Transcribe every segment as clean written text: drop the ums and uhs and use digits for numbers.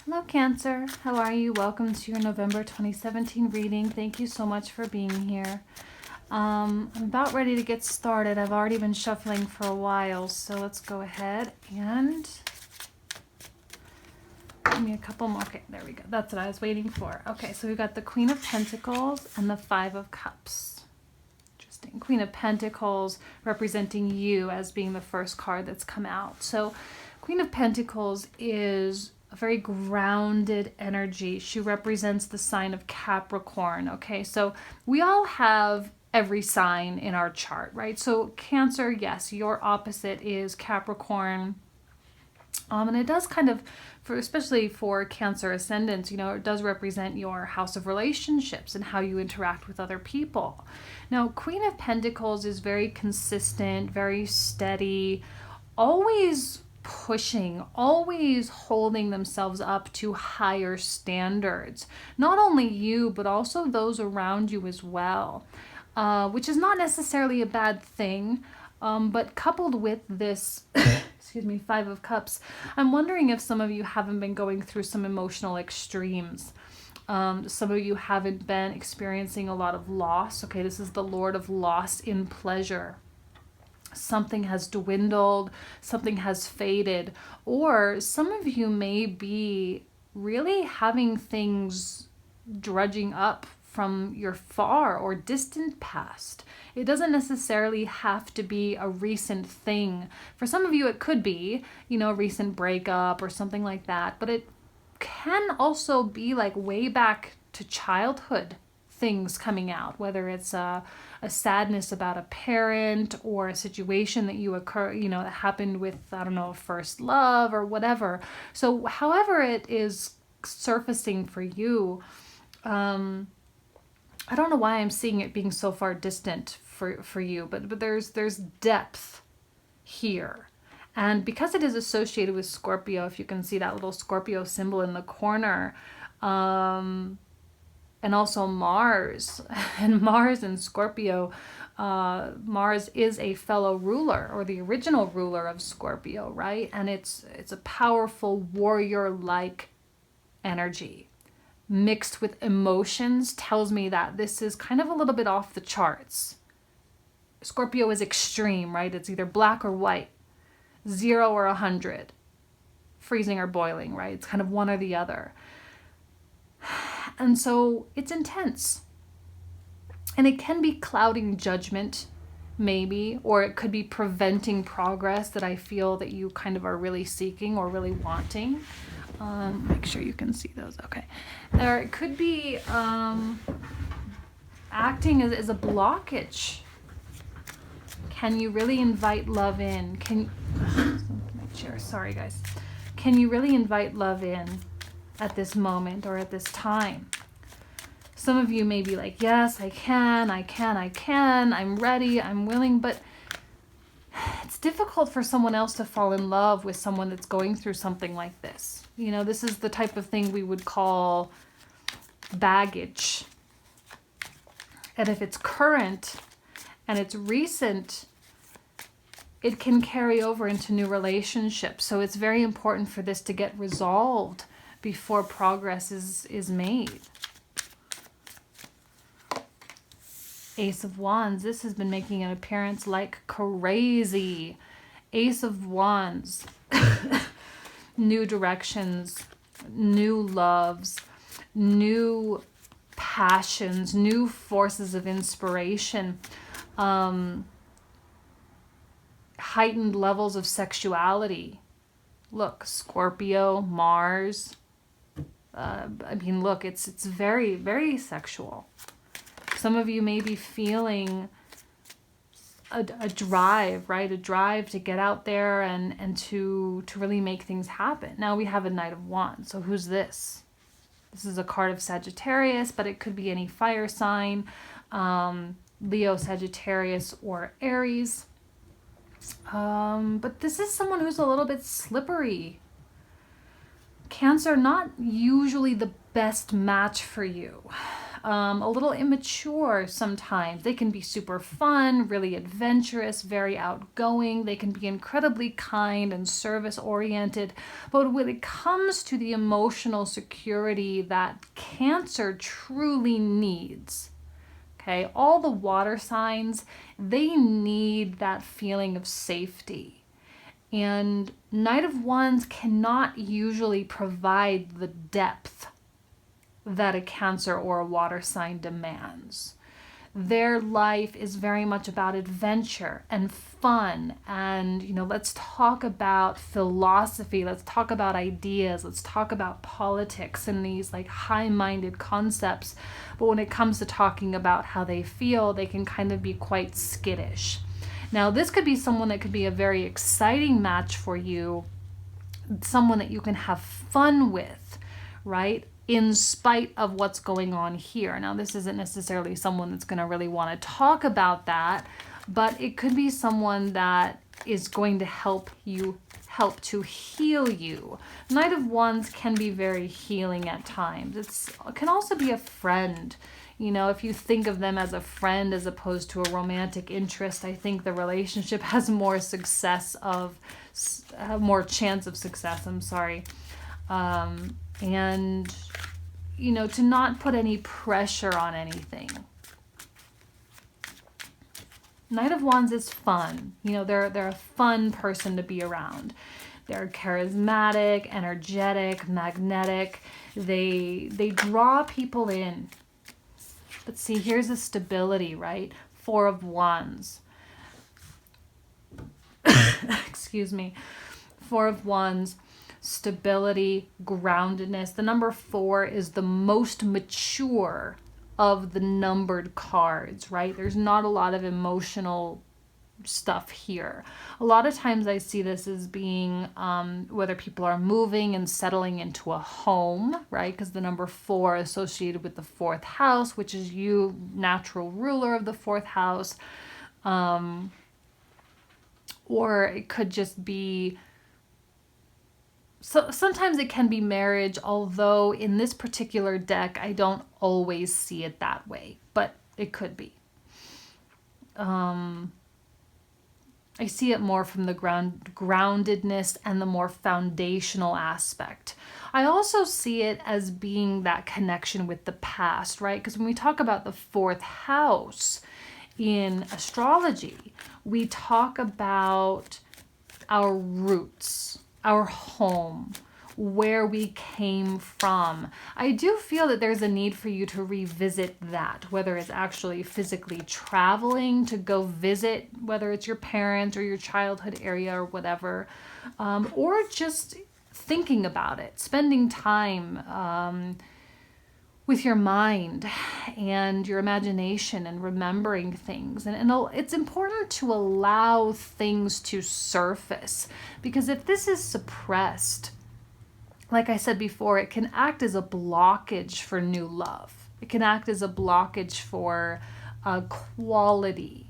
Hello, Cancer. How are you? Welcome to your November 2017 reading. Thank you so much for being here. I'm about ready to get started. I've already been shuffling for a while, so let's go ahead and give me a couple more. Okay, there we go. That's what I was waiting for. Okay, so we've got the Queen of Pentacles and the Five of Cups. Interesting. Queen of Pentacles representing you as being the first card that's come out. So Queen of Pentacles is a very grounded energy. She represents the sign of Capricorn. Okay, so we all have every sign in our chart, right? So Cancer, yes, your opposite is Capricorn. And it does kind of, especially for Cancer ascendants, it does represent your house of relationships and how you interact with other people. Now, Queen of Pentacles is very consistent, very steady, always pushing, always holding themselves up to higher standards. Not only you, but also those around you as well, which is not necessarily a bad thing. But coupled with this, excuse me, Five of Cups, I'm wondering if some of you haven't been going through some emotional extremes. Some of you haven't been experiencing a lot of loss. Okay, this is the Lord of loss in pleasure. Something has dwindled, something has faded, or some of you may be really having things drudging up from your far or distant past. It doesn't necessarily have to be a recent thing. For some of you, it could be, a recent breakup or something like that, but it can also be like way back to childhood things coming out, whether it's a sadness about a parent or a situation that that happened with, I don't know, first love or whatever. So however it is surfacing for you, I don't know why I'm seeing it being so far distant for you, but there's depth here. And because it is associated with Scorpio, if you can see that little Scorpio symbol in the corner, and also Mars, and Mars and Scorpio, Mars is a fellow ruler or the original ruler of Scorpio, right? And it's a powerful warrior-like energy mixed with emotions tells me that this is kind of a little bit off the charts. Scorpio is extreme, right? It's either black or white, 0 or 100, freezing or boiling, right? It's kind of one or the other. And so it's intense. And it can be clouding judgment, maybe, or it could be preventing progress that I feel that you kind of are really seeking or really wanting. Make sure you can see those. Okay. Or it could be acting as a blockage. Can you really invite love in? Sorry, guys. Can you really invite love in at this moment or at this time? Some of you may be like, yes, I can, I'm ready, I'm willing, but it's difficult for someone else to fall in love with someone that's going through something like this. This is the type of thing we would call baggage. And if it's current and it's recent, it can carry over into new relationships. So it's very important for this to get resolved before progress is made. Ace of Wands. This has been making an appearance like crazy. Ace of Wands. New directions, new loves, new passions, new forces of inspiration, heightened levels of sexuality. Look, Scorpio, Mars. Look, it's very, very sexual. Some of you may be feeling a drive, right? A drive to get out there and to really make things happen. Now we have a Knight of Wands. So who's this? This is a card of Sagittarius, but it could be any fire sign, Leo, Sagittarius, or Aries. But this is someone who's a little bit slippery. Cancer, not usually the best match for you. a little immature sometimes. They can be super fun, really adventurous, very outgoing. They can be incredibly kind and service oriented. But when it comes to the emotional security that Cancer truly needs, okay, all the water signs, they need that feeling of safety. And Knight of Wands cannot usually provide the depth that a Cancer or a water sign demands. Their life is very much about adventure and fun, and let's talk about philosophy, let's talk about ideas, let's talk about politics and these like high-minded concepts. But when it comes to talking about how they feel, they can kind of be quite skittish. Now, this could be someone that could be a very exciting match for you, someone that you can have fun with, right? In spite of what's going on here. Now, this isn't necessarily someone that's going to really want to talk about that, but it could be someone that is going to help to heal you. Knight of Wands can be very healing at times. It can also be a friend. If you think of them as a friend as opposed to a romantic interest, I think the relationship has more more chance of success, and to not put any pressure on anything. Knight of Wands is fun. They're a fun person to be around. They're charismatic, energetic, magnetic. They draw people in. But see, here's the stability, right? 4 of Wands. Excuse me. 4 of Wands, stability, groundedness. The number 4 is the most mature of the numbered cards, right? There's not a lot of emotional stuff here. A lot of times I see this as being whether people are moving and settling into a home, right? Because the number 4 associated with the 4th house, which is you, natural ruler of the 4th house. Or it could just be, so sometimes it can be marriage, although in this particular deck, I don't always see it that way, but it could be. I see it more from the groundedness and the more foundational aspect. I also see it as being that connection with the past, right? Because when we talk about the 4th house in astrology, we talk about our roots, our home, where we came from. I do feel that there's a need for you to revisit that, whether it's actually physically traveling to go visit, whether it's your parents or your childhood area or whatever, or just thinking about it, spending time with your mind and your imagination and remembering things. And it's important to allow things to surface, because if this is suppressed, like I said before, it can act as a blockage for new love. It can act as a blockage for quality.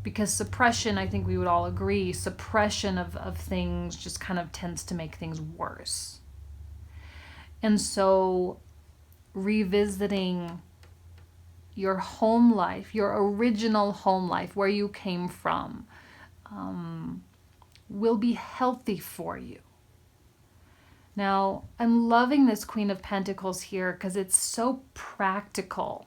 Because suppression, I think we would all agree, suppression of things just kind of tends to make things worse. And so revisiting your home life, your original home life, where you came from, will be healthy for you. Now, I'm loving this Queen of Pentacles here because it's so practical.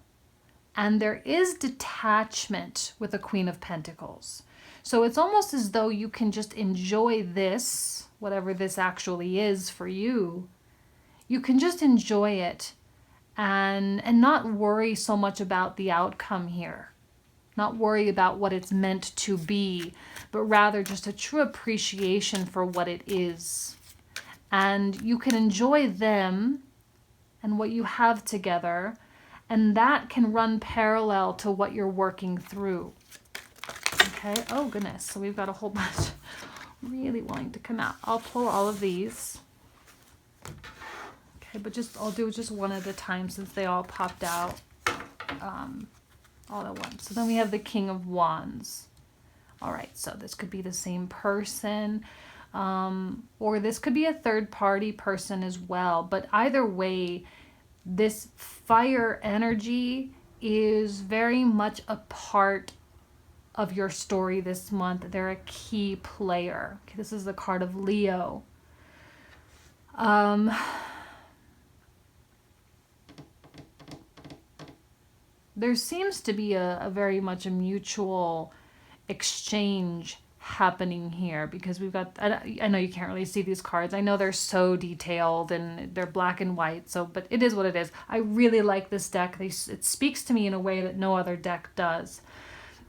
And there is detachment with the Queen of Pentacles. So it's almost as though you can just enjoy this, whatever this actually is for you. You can just enjoy it and not worry so much about the outcome here. Not worry about what it's meant to be, but rather just a true appreciation for what it is. And you can enjoy them and what you have together, and that can run parallel to what you're working through. Okay, oh goodness, so we've got a whole bunch really wanting to come out. I'll pull all of these. Okay, but I'll do just one at a time since they all popped out all at once. So then we have the King of Wands. All right, so this could be the same person. Or this could be a third party person as well. But either way, this fire energy is very much a part of your story this month. They're a key player. Okay, this is the card of Leo. There seems to be a very much a mutual exchange happening here, because we've got, I know you can't really see these cards. I know they're so detailed and they're black and white, so, but it is what it is. I really like this deck. It speaks to me in a way that no other deck does.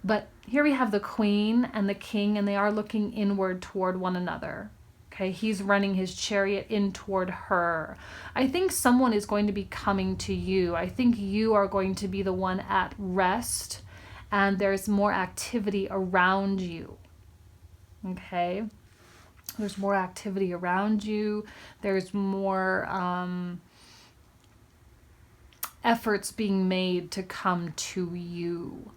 But here we have the Queen and the King, and they are looking inward toward one another. Okay, he's running his chariot in toward her. I think someone is going to be coming to you. I think you are going to be the one at rest, and there's more activity around you. Okay, there's more activity around you. There's more efforts being made to come to you,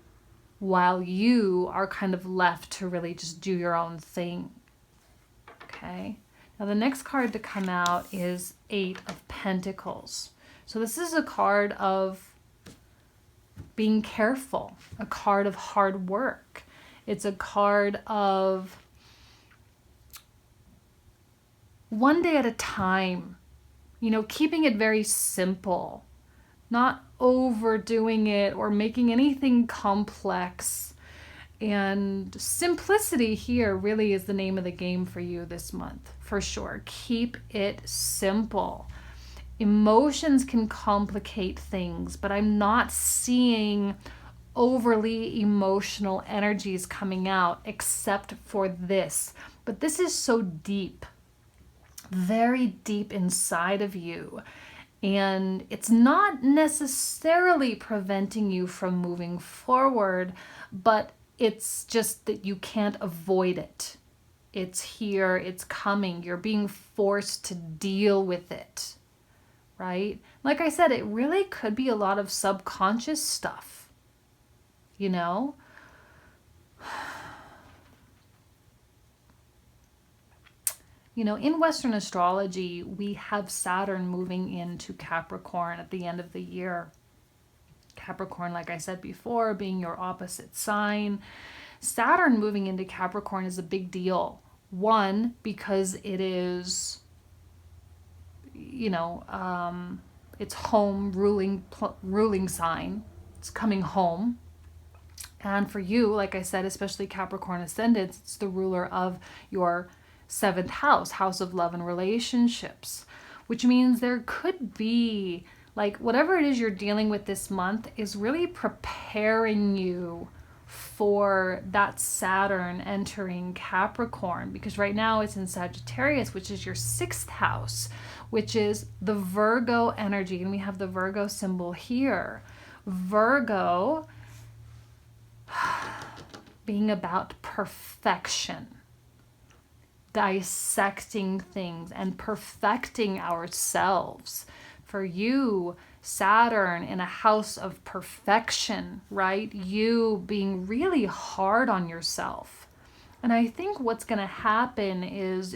while you are kind of left to really just do your own thing. Okay, now the next card to come out is 8 of Pentacles. So this is a card of being careful, a card of hard work. It's a card of one day at a time, you know, keeping it very simple, not overdoing it or making anything complex. And simplicity here really is the name of the game for you this month, for sure. Keep it simple. Emotions can complicate things, but I'm not seeing overly emotional energies coming out except for this. But this is so deep, very deep inside of you. And it's not necessarily preventing you from moving forward, but it's just that you can't avoid it. It's here, it's coming. You're being forced to deal with it, right? Like I said, it really could be a lot of subconscious stuff, you know? You know, in Western astrology, we have Saturn moving into Capricorn at the end of the year. Capricorn, like I said before, being your opposite sign. Saturn moving into Capricorn is a big deal. One, because it is, you know, it's home, ruling sign. It's coming home. And for you, like I said, especially Capricorn ascendant, it's the ruler of your 7th house, house of love and relationships, which means there could be, like, whatever it is you're dealing with this month is really preparing you for that Saturn entering Capricorn, because right now it's in Sagittarius, which is your 6th house, which is the Virgo energy. And we have the Virgo symbol here. Virgo being about perfection, dissecting things and perfecting ourselves. For you, Saturn in a house of perfection, right? You being really hard on yourself. And I think what's going to happen is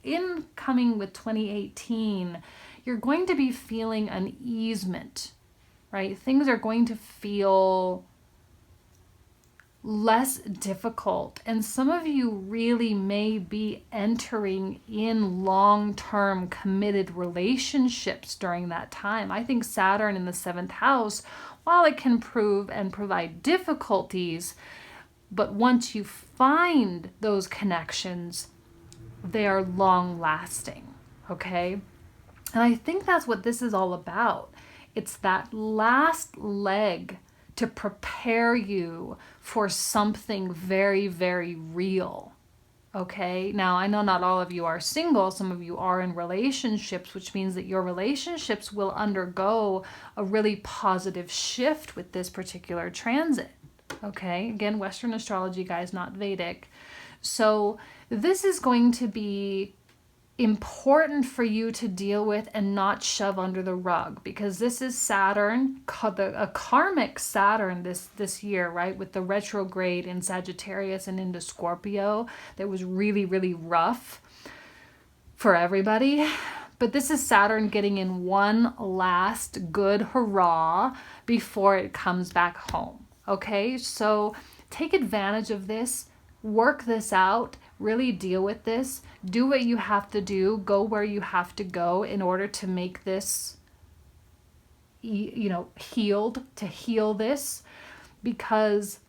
incoming with 2018, you're going to be feeling an easement, right? Things are going to feel less difficult, and some of you really may be entering in long-term committed relationships during that time. I think Saturn in the 7th house, while it can prove and provide difficulties, but once you find those connections, they are long-lasting, okay? And I think that's what this is all about. It's that last leg to prepare you for something very, very real. Okay, now I know not all of you are single, some of you are in relationships, which means that your relationships will undergo a really positive shift with this particular transit. Okay, again, Western astrology, guys, not Vedic. So this is going to be important for you to deal with and not shove under the rug, because this is Saturn, a karmic Saturn this year, right, with the retrograde in Sagittarius and into Scorpio that was really, really rough for everybody. But this is Saturn getting in one last good hurrah before it comes back home. Okay, so take advantage of this, work this out, really deal with this, do what you have to do, go where you have to go in order to make this, healed, to heal this, because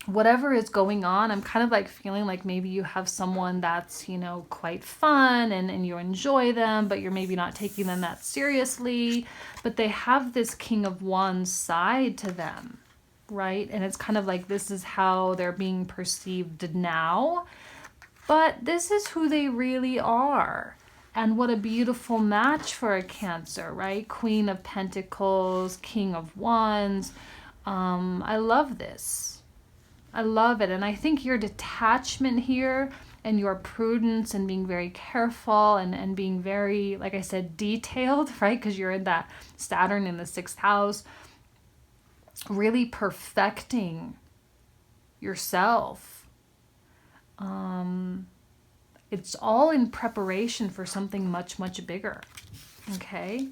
whatever is going on, I'm kind of like feeling like maybe you have someone that's, quite fun and you enjoy them, but you're maybe not taking them that seriously, but they have this King of Wands side to them, right? And it's kind of like this is how they're being perceived now, but this is who they really are. And what a beautiful match for a Cancer, right? Queen of Pentacles, King of Wands. I love this. I love it. And I think your detachment here and your prudence and being very careful and being very, like I said, detailed, right? Because you're in that Saturn in the 6th house, really perfecting yourself. It's all in preparation for something much, much bigger. Okay?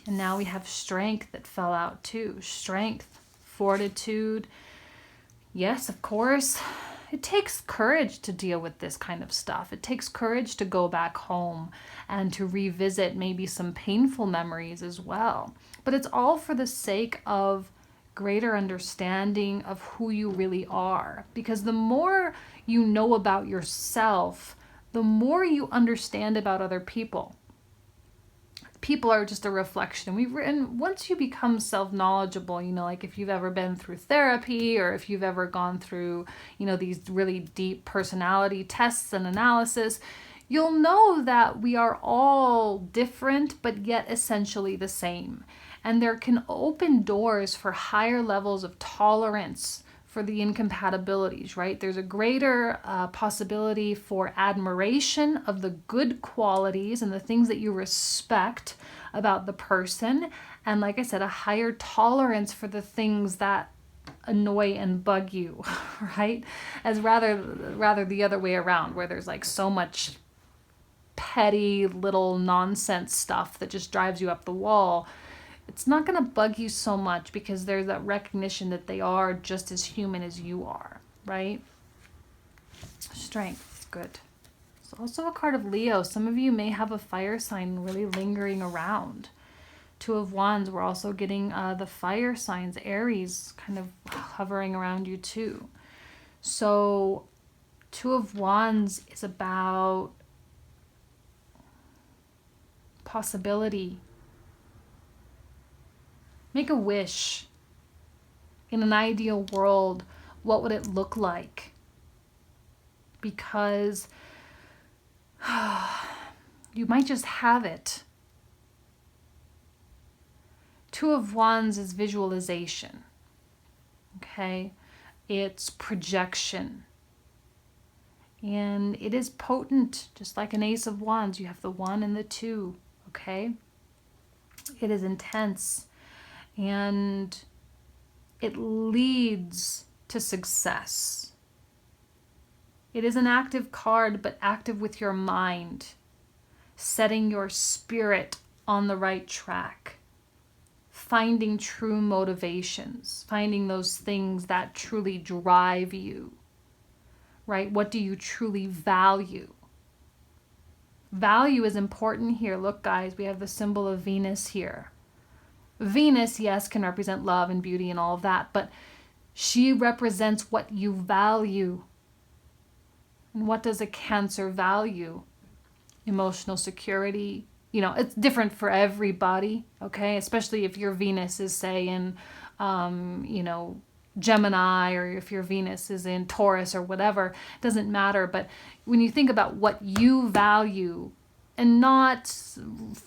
And now we have strength that fell out too. Strength, fortitude. Yes, of course, it takes courage to deal with this kind of stuff. It takes courage to go back home and to revisit maybe some painful memories as well. But it's all for the sake of greater understanding of who you really are. Because the more you know about yourself, the more you understand about other people. People are just a reflection. And once you become self-knowledgeable, like if you've ever been through therapy or if you've ever gone through, these really deep personality tests and analysis, you'll know that we are all different, but yet essentially the same. And there can open doors for higher levels of tolerance for the incompatibilities, right? There's a greater possibility for admiration of the good qualities and the things that you respect about the person. And like I said, a higher tolerance for the things that annoy and bug you, right? As rather the other way around, where there's like so much petty little nonsense stuff that just drives you up the wall. It's not going to bug you so much because there's that recognition that they are just as human as you are, right? Strength, good. It's also a card of Leo. Some of you may have a fire sign really lingering around. 2 of Wands, we're also getting the fire signs, Aries, kind of hovering around you too. So 2 of Wands is about possibility. Make a wish. In an ideal world, what would it look like? Because you might just have it. 2 of Wands is visualization. Okay? It's projection. And it is potent, just like an Ace of Wands. You have the 1 and the 2. Okay? It is intense. And it leads to success. It is an active card, but active with your mind, setting your spirit on the right track, finding true motivations, finding those things that truly drive you, right? What do you truly value? Value is important here. Look, guys, we have the symbol of Venus here. Venus, yes, can represent love and beauty and all of that, but she represents what you value. And what does a Cancer value? Emotional security. It's different for everybody, okay? Especially if your Venus is, say, in, Gemini, or if your Venus is in Taurus or whatever, it doesn't matter. But when you think about what you value, and not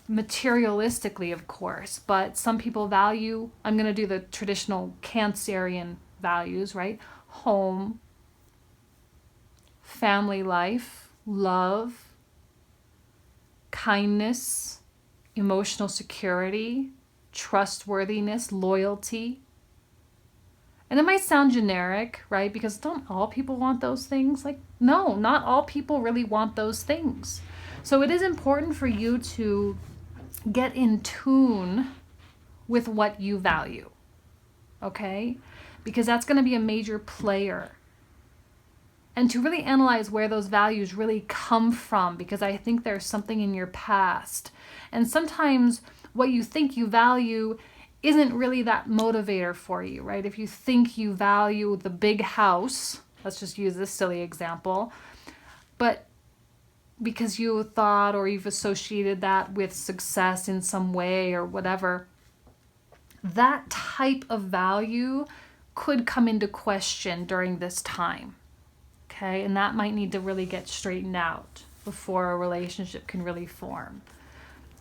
materialistically, of course, but some people value, I'm going to do the traditional Cancerian values, right? Home, family life, love, kindness, emotional security, trustworthiness, loyalty. And it might sound generic, right? Because don't all people want those things? Like, no, not all people really want those things. So it is important for you to get in tune with what you value, okay? Because that's going to be a major player. And to really analyze where those values really come from, because I think there's something in your past. And sometimes what you think you value isn't really that motivator for you, right? If you think you value the big house, let's just use this silly example, but because you thought or you've associated that with success in some way or whatever, that type of value could come into question during this time. Okay, and that might need to really get straightened out before a relationship can really form.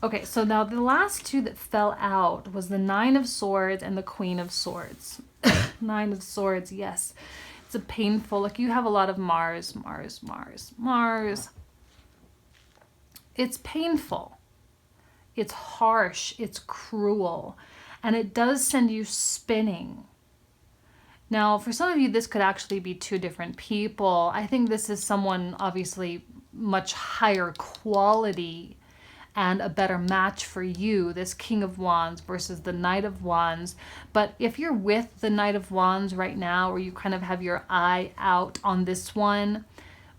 Okay, so now the last two that fell out was the Nine of Swords and the Queen of Swords. Nine of Swords, yes. It's a painful, like you have a lot of Mars. It's painful. It's harsh. It's cruel. And it does send you spinning. Now, for some of you, this could actually be two different people. I think this is someone obviously much higher quality and a better match for you, this King of Wands versus the Knight of Wands. But if you're with the Knight of Wands right now, or you kind of have your eye out on this one,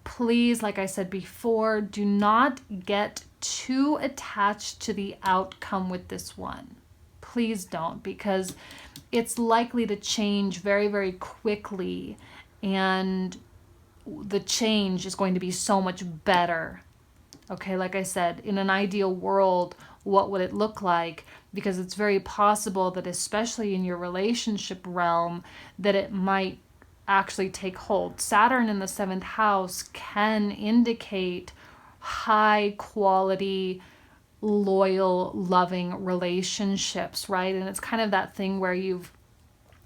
please, like I said before, do not get too attached to the outcome with this one. Please don't, because it's likely to change very, very quickly, and the change is going to be so much better. Okay, like I said, in an ideal world, what would it look like? Because it's very possible that, especially in your relationship realm, that it might actually take hold. Saturn in the 7th house can indicate high quality, loyal, loving relationships, right? And it's kind of that thing where you've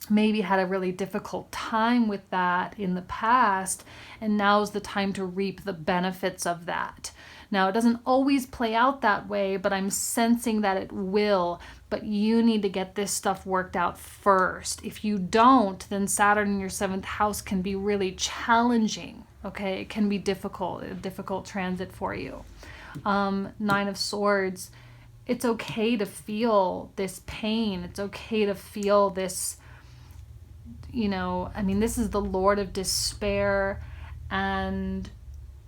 maybe had a really difficult time with that in the past, and now's the time to reap the benefits of that. Now, it doesn't always play out that way, but I'm sensing that it will. But you need to get this stuff worked out first. If you don't, then Saturn in your 7th house can be really challenging. Okay, it can be difficult, a difficult transit for you. Nine of Swords, it's okay to feel this pain. It's okay to feel this, this is the Lord of Despair and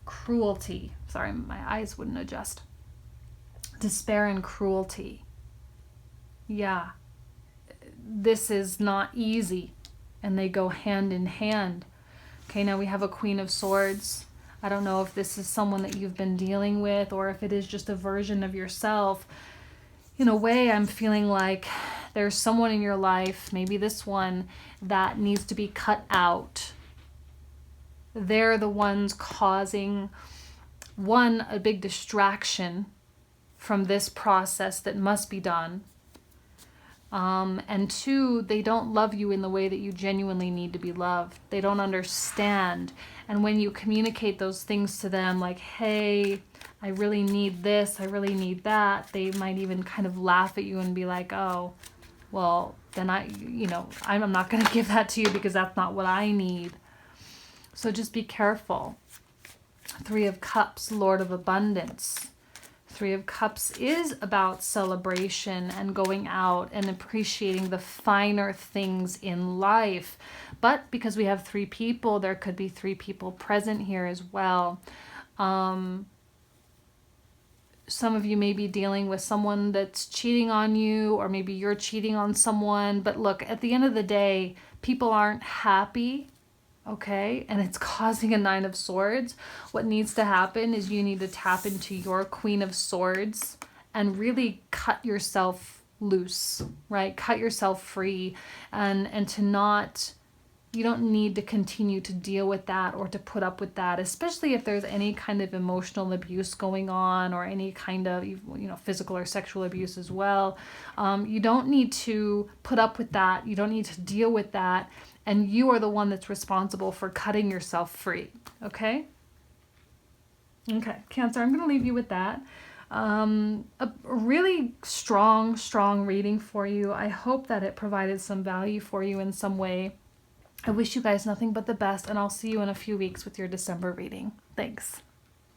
cruelty. Sorry, my eyes wouldn't adjust. Despair and cruelty. Yeah, this is not easy, and they go hand in hand. Okay, now we have a Queen of Swords. I don't know if this is someone that you've been dealing with, or if it is just a version of yourself. In a way, I'm feeling like there's someone in your life, maybe this one, that needs to be cut out. They're the ones causing, one, a big distraction from this process that must be done. And two, they don't love you in the way that you genuinely need to be loved. They don't understand. And when you communicate those things to them, like, hey, I really need this, I really need that, they might even kind of laugh at you and be like, oh, well, then I'm not going to give that to you because that's not what I need. So just be careful. Three of Cups, Lord of Abundance. Three of Cups is about celebration and going out and appreciating the finer things in life. But because we have three people, there could be three people present here as well. Some of you may be dealing with someone that's cheating on you, or maybe you're cheating on someone. But look, at the end of the day, people aren't happy. Okay, and it's causing a Nine of Swords. What needs to happen is you need to tap into your Queen of Swords and really cut yourself loose, right? Cut yourself free, and to not, you don't need to continue to deal with that or to put up with that, especially if there's any kind of emotional abuse going on, or any kind of, physical or sexual abuse as well. You don't need to put up with that. You don't need to deal with that. And you are the one that's responsible for cutting yourself free. Okay? Okay, Cancer, I'm going to leave you with that. A really strong reading for you. I hope that it provided some value for you in some way. I wish you guys nothing but the best, and I'll see you in a few weeks with your December reading. Thanks.